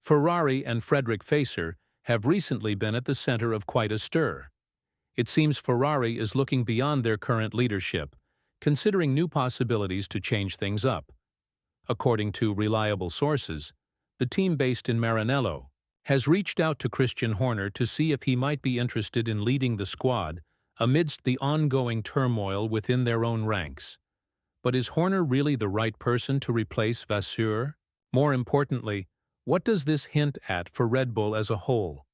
Ferrari and Frederick Vasseur have recently been at the center of quite a stir. It seems Ferrari is looking beyond their current leadership, considering new possibilities to change things up. According to reliable sources, the team based in Maranello has reached out to Christian Horner to see if he might be interested in leading the squad amidst the ongoing turmoil within their own ranks. But is Horner really the right person to replace Vasseur? More importantly, what does this hint at for Red Bull as a whole?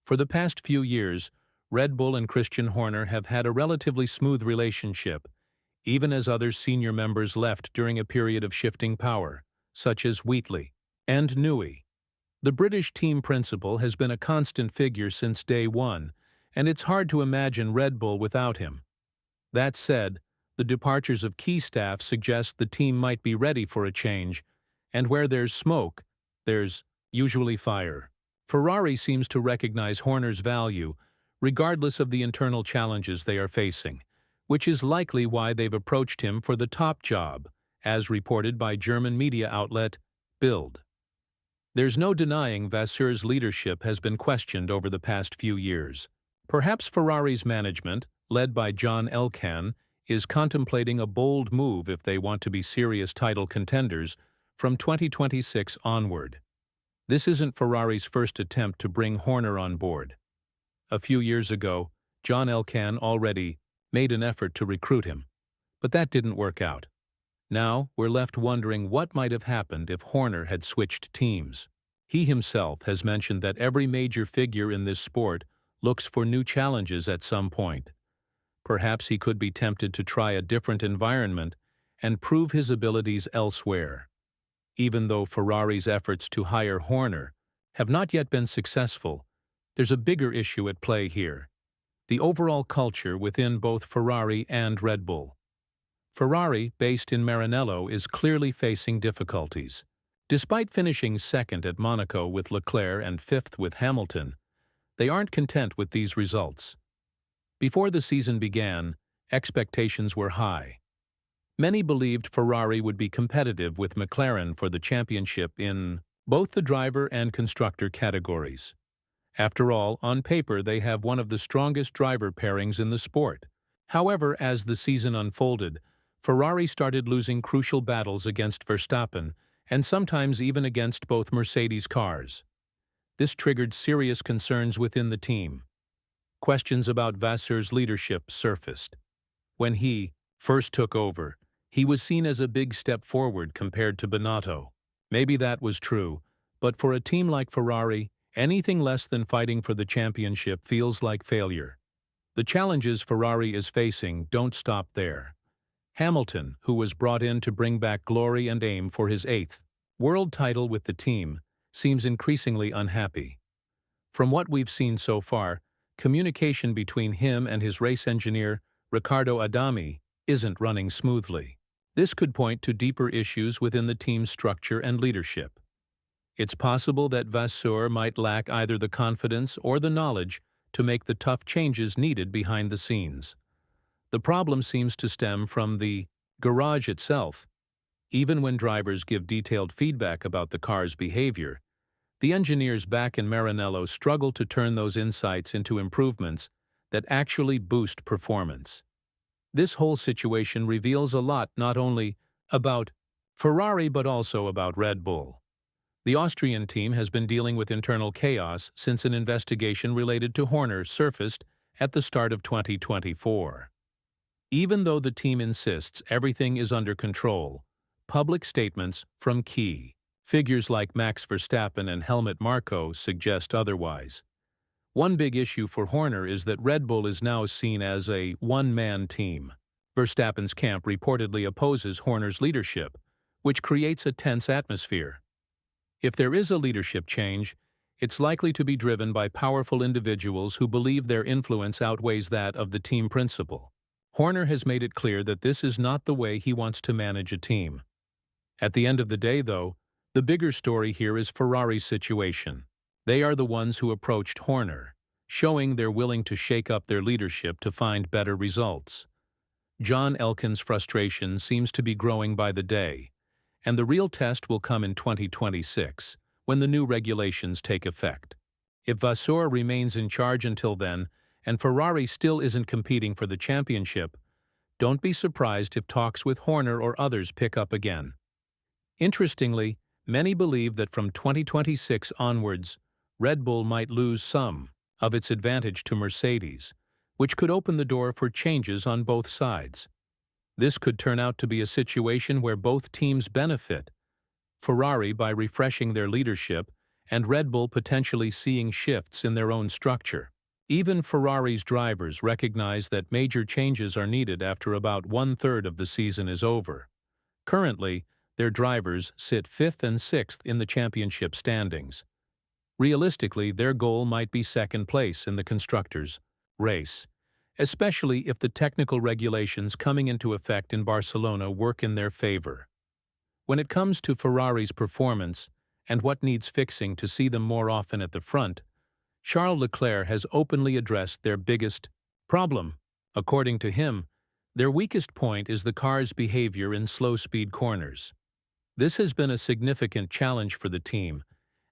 For the past few years, Red Bull and Christian Horner have had a relatively smooth relationship, even as other senior members left during a period of shifting power, such as Wheatley and Newey. The British team principal has been a constant figure since day one, and it's hard to imagine Red Bull without him. That said, the departures of key staff suggest the team might be ready for a change, and where there's smoke, there's usually fire. Ferrari seems to recognize Horner's value, regardless of the internal challenges they are facing, which is likely why they've approached him for the top job, as reported by German media outlet Bild. There's no denying Vasseur's leadership has been questioned over the past few years. Perhaps Ferrari's management, led by John Elkann, is contemplating a bold move if they want to be serious title contenders from 2026 onward. This isn't Ferrari's first attempt to bring Horner on board. A few years ago, John Elkann already made an effort to recruit him, but that didn't work out. Now, we're left wondering what might have happened if Horner had switched teams. He himself has mentioned that every major figure in this sport looks for new challenges at some point. Perhaps he could be tempted to try a different environment and prove his abilities elsewhere. Even though Ferrari's efforts to hire Horner have not yet been successful, there's a bigger issue at play here: the overall culture within both Ferrari and Red Bull. Ferrari, based in Maranello, is clearly facing difficulties. Despite finishing second at Monaco with Leclerc and fifth with Hamilton, they aren't content with these results. Before the season began, expectations were high. Many believed Ferrari would be competitive with McLaren for the championship in both the driver and constructor categories. After all, on paper they have one of the strongest driver pairings in the sport. However, as the season unfolded, Ferrari started losing crucial battles against Verstappen and sometimes even against both Mercedes cars. This triggered serious concerns within the team. Questions about Vasseur's leadership surfaced. When he first took over, he was seen as a big step forward compared to Binotto. Maybe that was true, but for a team like Ferrari, anything less than fighting for the championship feels like failure. The challenges Ferrari is facing don't stop there. Hamilton, who was brought in to bring back glory and aim for his 8th world title with the team, seems increasingly unhappy. From what we've seen so far, communication between him and his race engineer, Riccardo Adami, isn't running smoothly. This could point to deeper issues within the team's structure and leadership. It's possible that Vasseur might lack either the confidence or the knowledge to make the tough changes needed behind the scenes. The problem seems to stem from the garage itself. Even when drivers give detailed feedback about the car's behavior, the engineers back in Maranello struggle to turn those insights into improvements that actually boost performance. This whole situation reveals a lot not only about Ferrari but also about Red Bull. The Austrian team has been dealing with internal chaos since an investigation related to Horner surfaced at the start of 2024. Even though the team insists everything is under control, public statements from key figures like Max Verstappen and Helmut Marko suggest otherwise. One big issue for Horner is that Red Bull is now seen as a one-man team. Verstappen's camp reportedly opposes Horner's leadership, which creates a tense atmosphere. If there is a leadership change, it's likely to be driven by powerful individuals who believe their influence outweighs that of the team principal. Horner has made it clear that this is not the way he wants to manage a team. At the end of the day, though, the bigger story here is Ferrari's situation. They are the ones who approached Horner, showing they're willing to shake up their leadership to find better results. John Elkann's frustration seems to be growing by the day, and the real test will come in 2026, when the new regulations take effect. If Vasseur remains in charge until then, and Ferrari still isn't competing for the championship, don't be surprised if talks with Horner or others pick up again. Interestingly, many believe that from 2026 onwards, Red Bull might lose some of its advantage to Mercedes, which could open the door for changes on both sides. This could turn out to be a situation where both teams benefit, Ferrari by refreshing their leadership and Red Bull potentially seeing shifts in their own structure. Even Ferrari's drivers recognize that major changes are needed after about one-third of the season is over. Currently, their drivers sit 5th and 6th in the championship standings. Realistically, their goal might be second place in the constructors' race, especially if the technical regulations coming into effect in Barcelona work in their favor. When it comes to Ferrari's performance and what needs fixing to see them more often at the front, Charles Leclerc has openly addressed their biggest problem. According to him, their weakest point is the car's behavior in slow-speed corners. This has been a significant challenge for the team,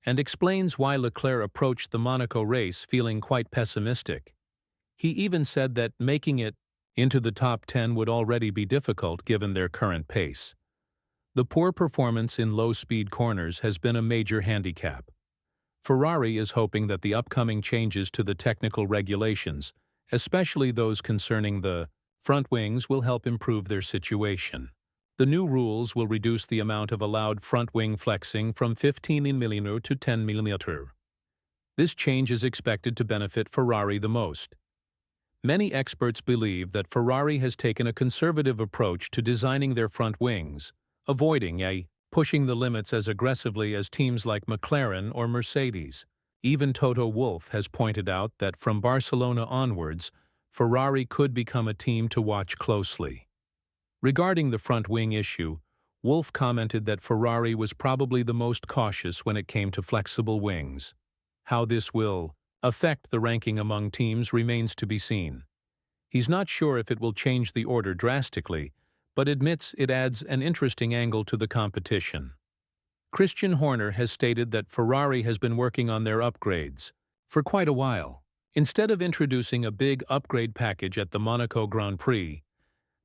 and explains why Leclerc approached the Monaco race feeling quite pessimistic. He even said that making it into the top 10 would already be difficult given their current pace. The poor performance in low-speed corners has been a major handicap. Ferrari is hoping that the upcoming changes to the technical regulations, especially those concerning the front wings, will help improve their situation. The new rules will reduce the amount of allowed front wing flexing from 15 mm to 10 mm. This change is expected to benefit Ferrari the most. Many experts believe that Ferrari has taken a conservative approach to designing their front wings, avoiding pushing the limits as aggressively as teams like McLaren or Mercedes. Even Toto Wolff has pointed out that from Barcelona onwards, Ferrari could become a team to watch closely. Regarding the front wing issue, Wolff commented that Ferrari was probably the most cautious when it came to flexible wings. How this will affect the ranking among teams remains to be seen. He's not sure if it will change the order drastically, but admits it adds an interesting angle to the competition. Christian Horner has stated that Ferrari has been working on their upgrades for quite a while. Instead of introducing a big upgrade package at the Monaco Grand Prix,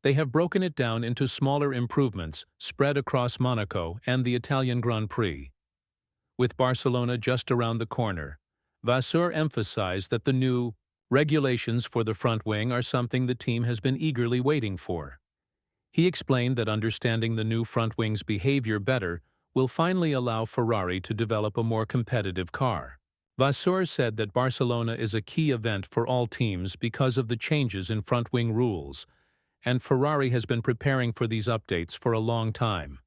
they have broken it down into smaller improvements spread across Monaco and the Italian Grand Prix. With Barcelona just around the corner, Vasseur emphasized that the new regulations for the front wing are something the team has been eagerly waiting for. He explained that understanding the new front wing's behavior better will finally allow Ferrari to develop a more competitive car. Vasseur said that Barcelona is a key event for all teams because of the changes in front wing rules, and Ferrari has been preparing for these updates for a long time.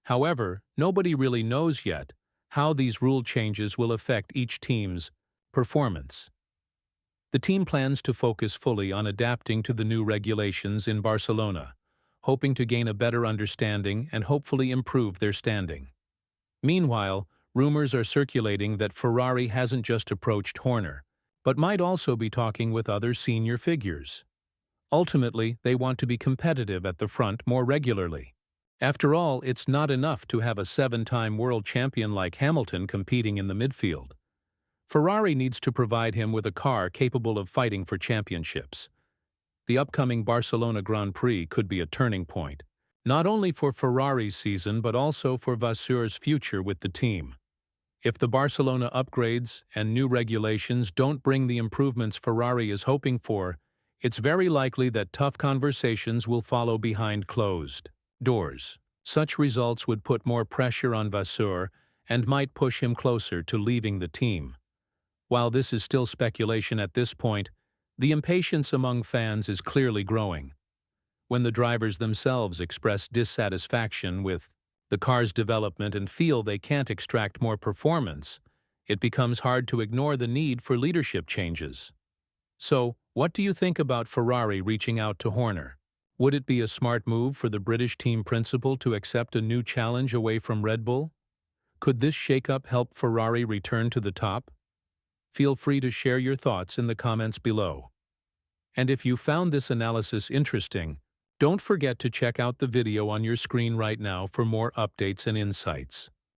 However, nobody really knows yet how these rule changes will affect each team's performance. The team plans to focus fully on adapting to the new regulations in Barcelona, hoping to gain a better understanding and hopefully improve their standing. Meanwhile, rumors are circulating that Ferrari hasn't just approached Horner, but might also be talking with other senior figures. Ultimately, they want to be competitive at the front more regularly. After all, it's not enough to have a 7-time world champion like Hamilton competing in the midfield. Ferrari needs to provide him with a car capable of fighting for championships. The upcoming Barcelona Grand Prix could be a turning point, not only for Ferrari's season but also for Vasseur's future with the team. If the Barcelona upgrades and new regulations don't bring the improvements Ferrari is hoping for, it's very likely that tough conversations will follow behind closed doors. Such results would put more pressure on Vasseur and might push him closer to leaving the team. While this is still speculation at this point, the impatience among fans is clearly growing. When the drivers themselves express dissatisfaction with the car's development and feel they can't extract more performance, it becomes hard to ignore the need for leadership changes. So, what do you think about Ferrari reaching out to Horner? Would it be a smart move for the British team principal to accept a new challenge away from Red Bull? Could this shakeup help Ferrari return to the top? Feel free to share your thoughts in the comments below. And if you found this analysis interesting, don't forget to check out the video on your screen right now for more updates and insights.